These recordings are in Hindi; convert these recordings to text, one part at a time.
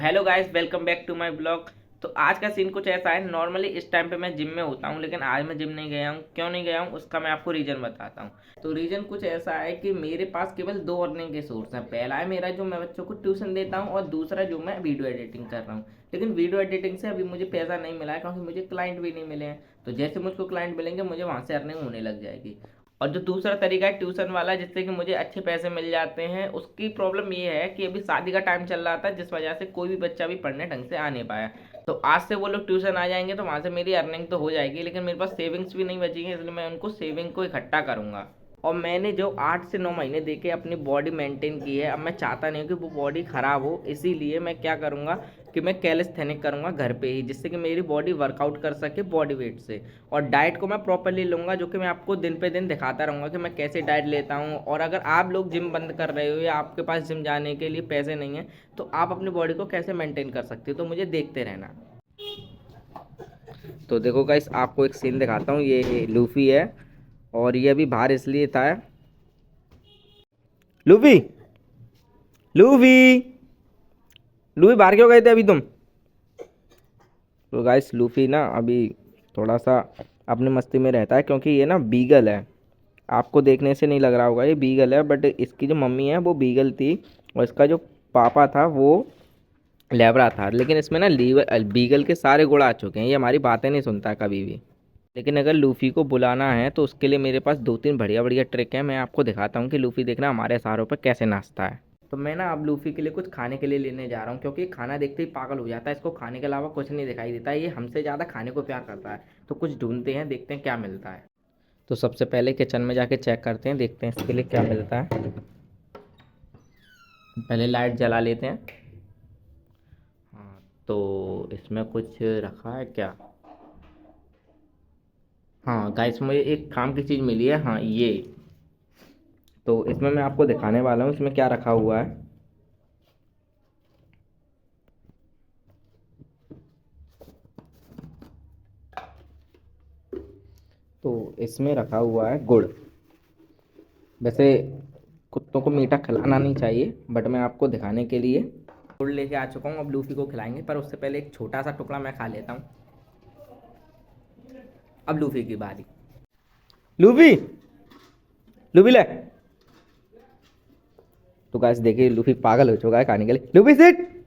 Hello guys, welcome back to my blog. तो आज का सीन कुछ ऐसा है। नॉर्मली इस टाइम पे मैं जिम में होता हूँ, लेकिन आज मैं जिम नहीं गया हूँ। क्यों नहीं गया हूँ उसका मैं आपको रीज़न बताता हूँ। तो रीज़न कुछ ऐसा है कि मेरे पास केवल दो अर्निंग के सोर्स हैं। पहला है मेरा जो मैं बच्चों को ट्यूशन देता हूँ, और दूसरा जो मैं वीडियो एडिटिंग कर रहा हूँ। लेकिन वीडियो एडिटिंग से अभी मुझे पैसा नहीं मिला है, क्योंकि मुझे क्लाइंट भी नहीं मिले हैं। तो जैसे मुझको क्लाइंट मिलेंगे मुझे वहाँ से अर्निंग होने लग जाएगी। और जो दूसरा तरीका है ट्यूशन वाला, जिससे कि मुझे अच्छे पैसे मिल जाते हैं, उसकी प्रॉब्लम ये है कि अभी शादी का टाइम चल रहा था, जिस वजह से कोई भी बच्चा भी पढ़ने ढंग से आ नहीं पाया। तो आज से वो लोग ट्यूशन आ जाएंगे तो वहाँ से मेरी अर्निंग तो हो जाएगी, लेकिन मेरे पास सेविंग्स भी नहीं बची है, इसलिए मैं उनको सेविंग को इकट्ठा करूँगा। और मैंने जो 8 से 9 महीने देके अपनी बॉडी मेंटेन की है, अब मैं चाहता नहीं हूँ कि वो बॉडी ख़राब हो। इसीलिए मैं क्या करूँगा कि मैं कैलिस्थेनिक करूँगा घर पे ही, जिससे कि मेरी बॉडी वर्कआउट कर सके बॉडी वेट से। और डाइट को मैं प्रॉपरली लूँगा, जो कि मैं आपको दिन पे दिन दिखाता रहूँगा कि मैं कैसे डाइट लेता हूँ। और अगर आप लोग जिम बंद कर रहे हो या आपके पास जिम जाने के लिए पैसे नहीं हैं, तो आप अपनी बॉडी को कैसे मेंटेन कर सकते हो, तो मुझे देखते रहना। तो देखो गाइस, आपको एक सीन दिखाता हूँ। ये लूफी है, और ये अभी बाहर इसलिए था। लूफी, लूफी, लूफी बाहर क्यों गए थे अभी तुम? तो गाइस, लूफी ना अभी थोड़ा सा अपनी मस्ती में रहता है, क्योंकि ये ना बीगल है। आपको देखने से नहीं लग रहा होगा ये बीगल है, बट इसकी जो मम्मी है वो बीगल थी, और इसका जो पापा था वो लेबरा था। लेकिन इसमें ना लीवर बीगल के सारे गुण आ चुके हैं। ये हमारी बातें नहीं सुनता है कभी भी। लेकिन अगर लूफ़ी को बुलाना है तो उसके लिए मेरे पास दो तीन बढ़िया बढ़िया ट्रिक है। मैं आपको दिखाता हूँ कि लूफ़ी देखना हमारे इशारों पर कैसे नाचता है। तो मैं ना अब लूफ़ी के लिए कुछ खाने के लिए लेने जा रहा हूँ, क्योंकि खाना देखते ही पागल हो जाता है। इसको खाने के अलावा कुछ नहीं दिखाई देता है। ये हमसे ज़्यादा खाने को प्यार करता है। तो कुछ ढूंढते हैं, देखते हैं क्या मिलता है। तो सबसे पहले किचन में जाके चेक करते हैं, देखते हैं इसके लिए क्या मिलता है। पहले लाइट जला लेते हैं। हाँ, तो इसमें कुछ रखा है क्या? हाँ गाइस, मुझे एक काम की चीज़ मिली है। हाँ, ये तो इसमें मैं आपको दिखाने वाला हूँ इसमें क्या रखा हुआ है। तो इसमें रखा हुआ है गुड़। वैसे कुत्तों को मीठा खिलाना नहीं चाहिए, बट मैं आपको दिखाने के लिए गुड़ लेके आ चुका हूँ। अब लूफी को खिलाएंगे, पर उससे पहले एक छोटा सा टुकड़ा मैं खा लेता हूँ। अब लूफी की बारी। लूफी, लूफी ले। तो गाइस देखिए, लूफी पागल हो चुका है खाने के लिए। Luffy sit,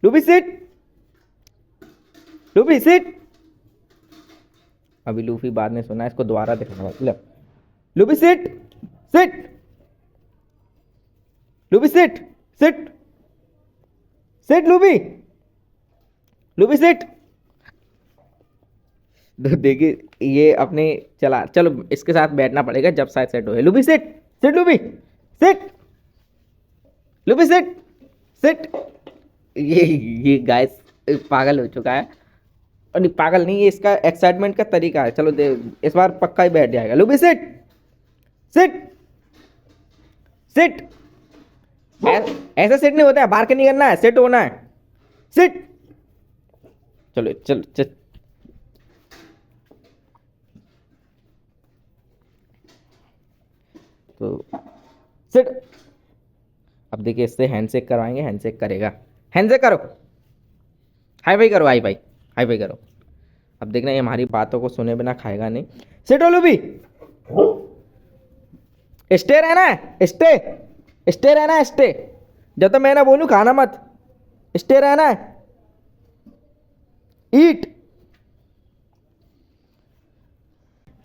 Luffy sit, Luffy sit. अभी लूफी बाद में सुना है, इसको दोबारा दिखाऊंगा। ले, Luffy sit, sit, Luffy sit, sit, sit Luffy, Luffy sit. तो देखिए ये अपने चला, चलो इसके साथ बैठना पड़ेगा जब शायद सेट हो। Luffy sit, sit Luffy, sit, Luffy sit, sit. ये गाइस पागल हो चुका है। और नहीं, पागल नहीं, ये इसका एक्साइटमेंट का तरीका है। चलो दे, इस बार पक्का ही बैठ जाएगा। Luffy sit, sit, sit. ऐसा सिट नहीं होता है, बाहर के नहीं करना है, सिट होना है। सिट। चलो चलो चल। तो सिट। अब देखिए इससे हैंडशेक करवाएंगे, हैंडशेक करेगा। हैंडशेक करो, हाई फाई करो, हाई फाई, हाई फाई करो। अब देखना ये हमारी बातों को सुने बिना खाएगा नहीं। सिट ओलू भी, स्टे रहना है, स्टे, स्टे रहना है, स्टे। जब तक मैं ना बोलूं खाना मत, स्टे रहना है। ईट।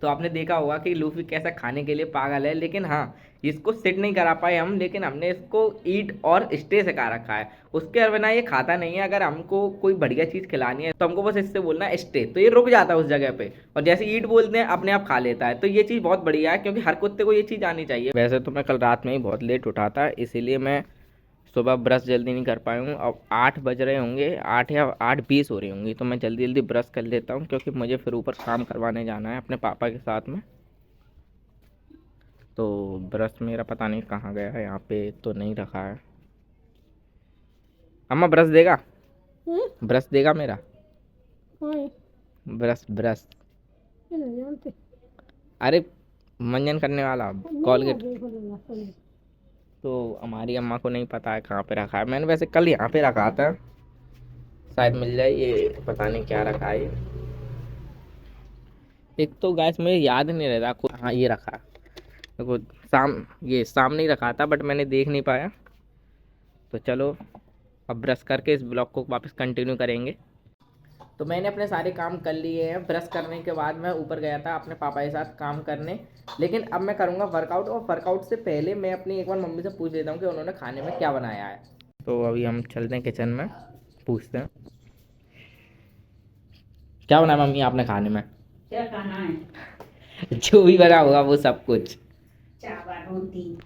तो आपने देखा होगा कि लूफी कैसा खाने के लिए पागल है, लेकिन हाँ, इसको सिट नहीं करा पाए हम, लेकिन हमने इसको ईट और स्टे सिखा रखा है। उसके बिना ये खाता नहीं है। अगर हमको कोई बढ़िया चीज़ खिलानी है तो हमको बस इससे बोलना है स्टे, तो ये रुक जाता है उस जगह पे, और जैसे ईट बोलते हैं अपने आप खा लेता है। तो ये चीज़ बहुत बढ़िया है, क्योंकि हर कुत्ते को ये चीज़ आनी चाहिए। वैसे तो मैं कल रात में ही बहुत लेट उठा था, इसीलिए मैं सुबह ब्रश जल्दी नहीं कर पाया हूँ। अब 8 बज रहे होंगे, 8 या 8:20 हो रही होंगी, तो मैं जल्दी जल्दी ब्रश कर लेता हूँ, क्योंकि मुझे फिर ऊपर काम करवाने जाना है अपने पापा के साथ में। तो ब्रश मेरा पता नहीं कहाँ गया है, यहाँ पे तो नहीं रखा है। अम्मा ब्रश देगा? ब्रश देगा मेरा? ब्रश ब्रश, अरे मंजन करने वाला कॉलगेट। तो हमारी अम्मा को नहीं पता है कहाँ पे रखा है। मैंने वैसे कल यहाँ पे रखा था, शायद मिल जाए, ये पता नहीं क्या रखा है। एक तो गैस मुझे याद नहीं रहता हाँ ये रखा, देखो ये सामने ही रखा था बट मैंने देख नहीं पाया। तो चलो अब ब्रश करके इस ब्लॉग को वापस कंटिन्यू करेंगे। तो मैंने अपने सारे काम कर लिए हैं। ब्रश करने के बाद मैं ऊपर गया था अपने पापा के साथ काम करने, लेकिन अब मैं करूँगा वर्कआउट। और वर्कआउट से पहले मैं अपनी एक बार मम्मी से पूछ लेता हूँ कि उन्होंने खाने में क्या बनाया है। तो अभी हम चलते हैं किचन में, पूछते हैं क्या बनाया मम्मी आपने खाने में। क्या खाना है? जो भी बना होगा वो सब कुछ। चावल रोटी।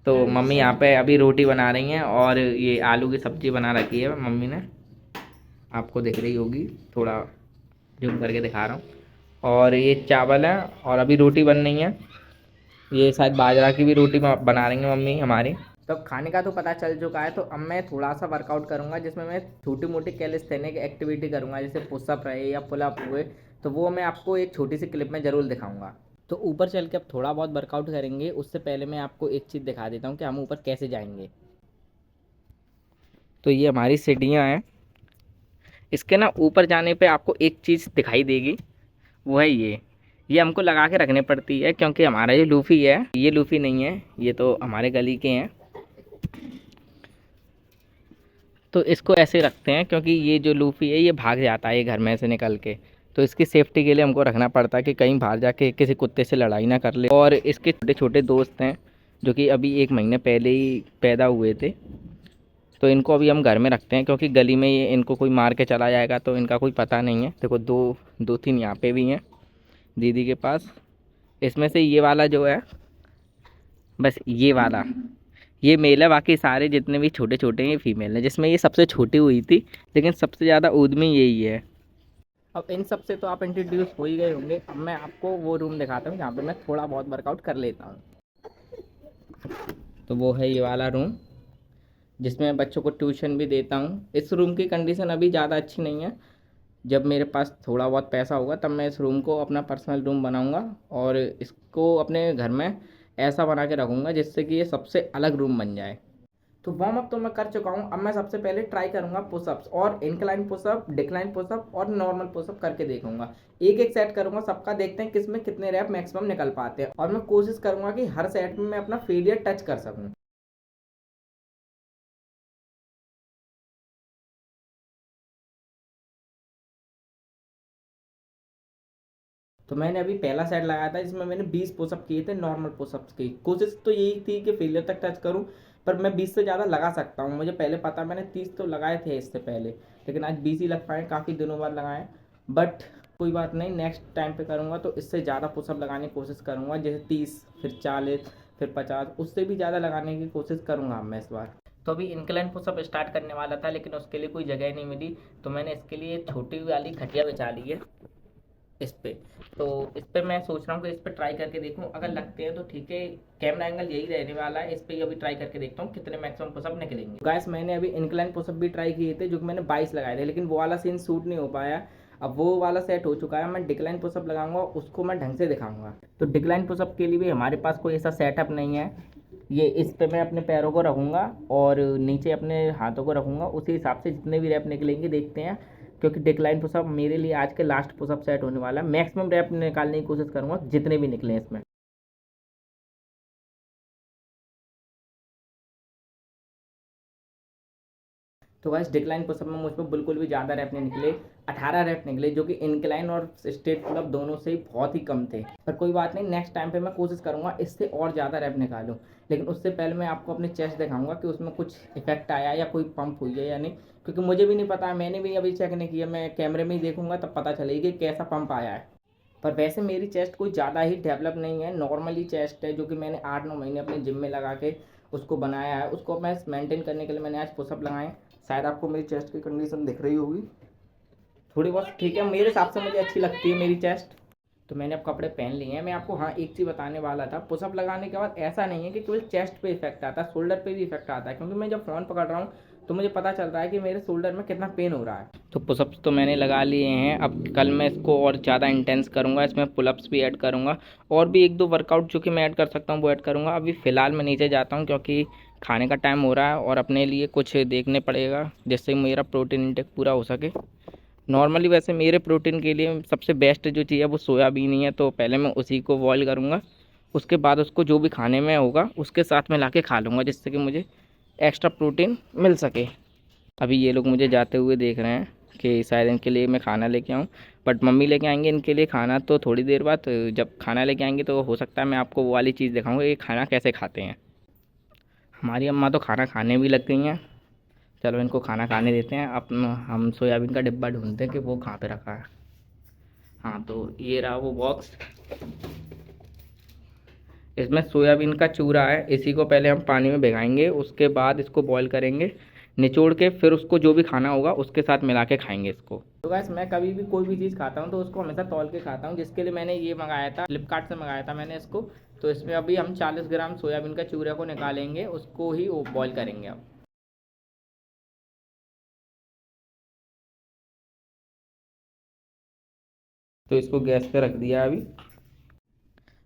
तो मम्मी यहाँ पे अभी रोटी बना रही हैं और ये आलू की सब्जी बना रखी है मम्मी ने, आपको दिख रही होगी, थोड़ा जूम करके दिखा रहा हूँ। और ये चावल है और अभी रोटी बन रही है, ये शायद बाजरा की भी रोटी बना रही है मम्मी हमारी। तो अब खाने का तो पता चल चुका है, तो अब मैं थोड़ा सा वर्कआउट करूँगा जिसमें मैं छोटी मोटी कैलिस्थेनिक एक्टिविटी करूँगा, जैसे पुशअप रहे या पुलअप हुए। तो वो मैं आपको एक छोटी सी क्लिप में ज़रूर दिखाऊँगा। तो ऊपर चल के अब थोड़ा बहुत वर्कआउट करेंगे, उससे पहले मैं आपको एक चीज़ दिखा देता हूँ कि हम ऊपर कैसे जाएंगे। तो ये हमारी सीढ़ियाँ हैं, इसके ना ऊपर जाने पे आपको एक चीज़ दिखाई देगी, वो है ये हमको लगा के रखनी पड़ती है क्योंकि हमारा ये लूफ़ी है, ये लूफ़ी नहीं है, ये तो हमारे गली के हैं। तो इसको ऐसे रखते हैं क्योंकि ये जो लूफ़ी है ये भाग जाता है ये घर में से निकल के, तो इसकी सेफ्टी के लिए हमको रखना पड़ता है कि कहीं बाहर जाके किसी कुत्ते से लड़ाई ना कर ले। और इसके छोटे छोटे दोस्त हैं जो कि अभी 1 महीने पहले ही पैदा हुए थे, तो इनको अभी हम घर में रखते हैं क्योंकि गली में ये इनको कोई मार के चला जाएगा तो इनका कोई पता नहीं है। देखो दो तीन यहाँ पे भी हैं दीदी के पास। इसमें से ये वाला जो है, बस ये वाला ये मेल है, बाकी सारे जितने भी छोटे छोटे हैं ये फीमेल है, जिसमें ये सबसे छोटी हुई थी, लेकिन सबसे ज़्यादा ऊधमी यही है। अब इन सब से तो आप इंट्रोड्यूस हो ही गए होंगे। अब मैं आपको वो रूम दिखाता हूँ जहाँ पे मैं थोड़ा बहुत वर्कआउट कर लेता हूँ। तो वो है ये वाला रूम जिसमें मैं बच्चों को ट्यूशन भी देता हूँ। इस रूम की कंडीशन अभी ज़्यादा अच्छी नहीं है, जब मेरे पास थोड़ा बहुत पैसा होगा तब मैं इस रूम को अपना पर्सनल रूम बनाऊंगा और इसको अपने घर में ऐसा बना के रखूँगा जिससे कि ये सबसे अलग रूम बन जाए। तो वार्म अप तो मैं कर चुका हूँ, अब मैं सबसे पहले ट्राई करूँगा पुशअप्स, और इंक्लाइन पुशअप, डिक्लाइन पुशअप और नॉर्मल पुशअप करके देखूंगा। एक एक सेट करूँगा सबका, देखते हैं किसमें कितने रैप मैक्सिमम निकल पाते हैं, और मैं कोशिश करूँगा कि हर सेट में मैं अपना फेलियर टच कर सकूँ। तो मैंने अभी पहला सेट लगाया था जिसमें मैंने 20 पुशअप किए थे नॉर्मल पुशअप्स की। कोशिश तो यही थी कि फेलियर तक टच करूं, पर मैं 20 से ज़्यादा लगा सकता हूं, मुझे पहले पता, मैंने 30 तो लगाए थे इससे पहले, लेकिन आज 20 ही लग पाए, काफ़ी दिनों बाद लगाए। बट कोई बात नहीं, नेक्स्ट टाइम पे करूँगा तो इससे ज़्यादा पुशअप लगाने की कोशिश करूँगा, जैसे 30, फिर 40, फिर 50, उससे भी ज़्यादा लगाने की कोशिश करूँगा मैं इस बार। तो अभी इंक्लाइन पुशअप स्टार्ट करने वाला था लेकिन उसके लिए कोई जगह नहीं मिली, तो मैंने इसके लिए छोटी वाली खटिया बिछा ली है इस पे। तो इस पे मैं सोच रहा हूँ कि इस पे ट्राई करके देखूँ, अगर लगते हैं तो ठीक है। कैमरा एंगल यही रहने वाला है, इस पे अभी ट्राई करके देखता हूँ कितने मैक्सिमम पुशअप निकलेंगे। गाइस मैंने अभी इंक्लाइन पुशअप भी ट्राई किए थे जो कि मैंने 22 लगाए थे, लेकिन वो वाला सीन शूट नहीं हो पाया। अब वो वाला सेट हो चुका है, मैं डिक्लाइन पुशअप लगाऊंगा, उसको मैं ढंग से दिखाऊंगा। तो डिक्लाइन पुशअप के लिए भी हमारे पास कोई ऐसा सेटअप नहीं है। ये इस पे मैं अपने पैरों को रखूँगा और नीचे अपने हाथों को रखूँगा, उसी हिसाब से जितने भी रैप निकलेंगे देखते हैं। क्योंकि डिक्लाइन पुशअप मेरे लिए आज के लास्ट पुशअप सेट होने वाला है, मैक्सिमम रैप निकालने की कोशिश करूँगा जितने भी निकले इसमें। तो गाइस डिक्लाइन पुशअप में मुझ पर बिल्कुल भी ज़्यादा रैप नहीं निकले, 18 रैप निकले, जो कि इंक्लाइन और स्ट्रेट पुलअप दोनों से ही बहुत ही कम थे। पर कोई बात नहीं, नेक्स्ट टाइम पे मैं कोशिश करूँगा इससे और ज़्यादा रैप निकालूँ, लेकिन उससे पहले मैं आपको अपनी चेस्ट दिखाऊंगा कि उसमें कुछ इफेक्ट आया या कोई पंप हुई है या नहीं, क्योंकि मुझे भी नहीं पता, मैंने भी अभी चेक नहीं किया, मैं कैमरे में ही देखूंगा तब पता चलेगी कि कैसा पंप आया है। पर वैसे मेरी चेस्ट कोई ज़्यादा ही डेवलप नहीं है, नॉर्मली चेस्ट है, जो कि मैंने 8-9 महीने अपने जिम में लगा के उसको बनाया है। उसको मैं मेंटेन करने के लिए मैंने आज पुशअप लगाए। शायद आपको मेरी चेस्ट की कंडीशन दिख रही होगी, थोड़ी बहुत ठीक है, मेरे हिसाब से मुझे अच्छी लगती है मेरी चेस्ट। तो मैंने अब कपड़े पहन लिए हैं। मैं आपको हाँ एक चीज़ बताने वाला था, पुशअप लगाने के बाद ऐसा नहीं है कि केवल चेस्ट पे इफेक्ट आता है, शोल्डर पे भी इफेक्ट आता है, क्योंकि मैं जब फ़ोन पकड़ रहा हूँ तो मुझे पता चल रहा है कि मेरे शोल्डर में कितना पेन हो रहा है। तो पुशअप्स तो मैंने लगा लिए हैं, अब कल मैं इसको और ज़्यादा इंटेंस करूँगा, इसमें पुलअप्स भी ऐड करूँगा और भी 1-2 वर्कआउट जो कि मैं ऐड कर सकता हूँ वो ऐड करूँगा। अभी फ़िलहाल मैं नीचे जाता हूँ क्योंकि खाने का टाइम हो रहा है और अपने लिए कुछ देखने पड़ेगा जिससे मेरा प्रोटीन इंटेक पूरा हो सके। नॉर्मली वैसे मेरे प्रोटीन के लिए सबसे बेस्ट जो चीज़ है वो सोयाबीन ही है, तो पहले मैं उसी को बॉईल करूँगा, उसके बाद उसको जो भी खाने में होगा उसके साथ मिला के खा लूँगा जिससे कि मुझे एक्स्ट्रा प्रोटीन मिल सके। अभी ये लोग मुझे जाते हुए देख रहे हैं कि शायद इनके लिए मैं खाना लेके आऊँ, बट मम्मी लेके आएंगे इनके लिए खाना तो थोड़ी देर बाद। जब खाना लेके आएंगे तो हो सकता है मैं आपको वो वाली चीज़ दिखाऊंगा ये खाना कैसे खाते हैं। हमारी अम्मा तो खाना खाने भी लग गई हैं। चलो इनको खाना खाने देते हैं। अब हम सोयाबीन का डिब्बा ढूंढते हैं कि वो कहाँ पे रखा है। हाँ, तो ये रहा वो बॉक्स। इसमें सोयाबीन का चूरा है, इसी को पहले हम पानी में भिगाएंगे, उसके बाद इसको बॉईल करेंगे, निचोड़ के फिर उसको जो भी खाना होगा उसके साथ मिला के खाएंगे इसको। तो गाइस मैं कभी भी कोई भी चीज़ खाता हूँ तो उसको हमेशा तौल के खाता हूँ, जिसके लिए मैंने ये मंगाया था, फ्लिपकार्ट से मंगाया था मैंने इसको। तो इसमें अभी हम 40 ग्राम सोयाबीन का चूरा को निकालेंगे, उसको ही बॉईल करेंगे अब। तो इसको गैस पे रख दिया अभी।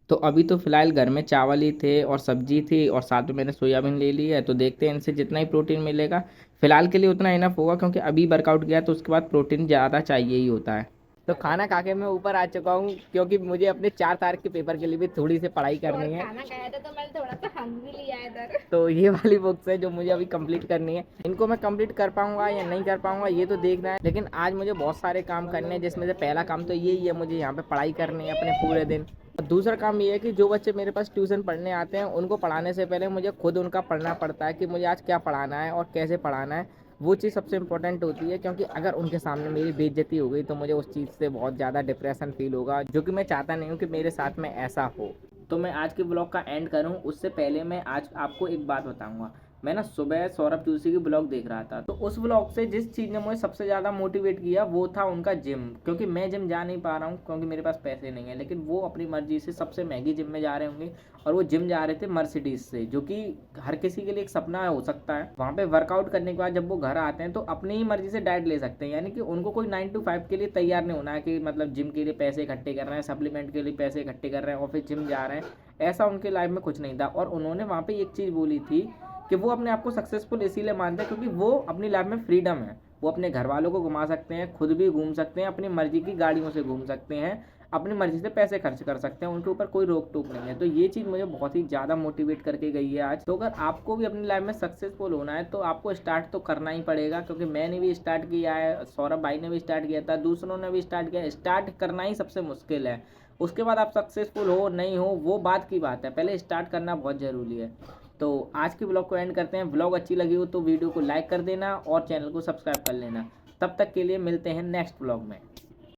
तो अभी तो फिलहाल घर में चावल ही थे और सब्जी थी और साथ में मैंने सोयाबीन ले ली है, तो देखते हैं इनसे जितना ही प्रोटीन मिलेगा। फिलहाल के लिए उतना इनफ होगा क्योंकि अभी वर्कआउट किया तो उसके बाद प्रोटीन ज़्यादा चाहिए ही होता है। तो खाना खा के मैं ऊपर आ चुका हूँ क्योंकि मुझे अपने 4 तारीख के पेपर के लिए भी थोड़ी सी पढ़ाई करनी है। खाना खाया था तो मैंने थोड़ा सा हम भी लिया इधर। तो ये वाली बुक्स है जो मुझे अभी कंप्लीट करनी है। इनको मैं कंप्लीट कर पाऊंगा या नहीं कर पाऊंगा ये तो देखना है, लेकिन आज मुझे बहुत सारे काम करने हैं, जिसमें से पहला काम तो यही है, मुझे यहाँ पे पढ़ाई करनी है अपने पूरे दिन। और दूसरा काम ये है कि जो बच्चे मेरे पास ट्यूशन पढ़ने आते हैं उनको पढ़ाने से पहले मुझे खुद उनका पढ़ना पड़ता है कि मुझे आज क्या पढ़ाना है और कैसे पढ़ाना है। वो चीज़ सबसे इंपॉर्टेंट होती है क्योंकि अगर उनके सामने मेरी बेइज्जती हो गई तो मुझे उस चीज़ से बहुत ज़्यादा डिप्रेशन फील होगा, जो कि मैं चाहता नहीं हूँ कि मेरे साथ में ऐसा हो। तो मैं आज के ब्लॉग का एंड करूँ उससे पहले मैं आज आपको एक बात बताऊंगा। मैं ना सुबह सौरभ जोशी की ब्लॉग देख रहा था, तो उस ब्लॉग से जिस चीज़ ने मुझे सबसे ज़्यादा मोटिवेट किया वो था उनका जिम। क्योंकि मैं जिम जा नहीं पा रहा हूँ क्योंकि मेरे पास पैसे नहीं है, लेकिन वो अपनी मर्जी से सबसे महंगी जिम में जा रहे होंगे और वो जिम जा रहे थे मर्सिडीज से, जो कि हर किसी के लिए एक सपना हो सकता है। वहाँ पे वर्कआउट करने के बाद जब वो घर आते हैं तो अपनी ही मर्जी से डाइट ले सकते हैं, यानी कि उनको कोई 9 to 5 के लिए तैयार नहीं होना है कि मतलब जिम के लिए पैसे इकट्ठे कर रहे हैं, सप्लीमेंट के लिए पैसे इकट्ठे कर रहे हैं और फिर जिम जा रहे हैं। ऐसा उनके लाइफ में कुछ नहीं था। और उन्होंने वहाँ पे एक चीज़ बोली थी कि वो अपने आप को सक्सेसफुल इसीलिए मानते हैं क्योंकि वो अपनी लाइफ में फ्रीडम है। वो अपने घर वालों को घुमा सकते हैं, खुद भी घूम सकते हैं, अपनी मर्जी की गाड़ियों से घूम सकते हैं, अपनी मर्जी से पैसे खर्च कर सकते हैं, उनके ऊपर कोई रोक टोक नहीं है। तो ये चीज़ मुझे बहुत ही ज़्यादा मोटिवेट करके गई है आज। तो अगर आपको भी अपनी लाइफ में सक्सेसफुल होना है तो आपको स्टार्ट तो करना ही पड़ेगा, क्योंकि मैंने भी स्टार्ट किया है, सौरभ भाई ने भी स्टार्ट किया था, दूसरों ने भी स्टार्ट किया। स्टार्ट करना ही सबसे मुश्किल है, उसके बाद आप सक्सेसफुल हो नहीं हो वो बात की बात है, पहले स्टार्ट करना बहुत ज़रूरी है। तो आज की ब्लॉग को एंड करते हैं। ब्लॉग अच्छी लगी हो तो वीडियो को लाइक कर देना और चैनल को सब्सक्राइब कर लेना। तब तक के लिए मिलते हैं नेक्स्ट ब्लॉग में।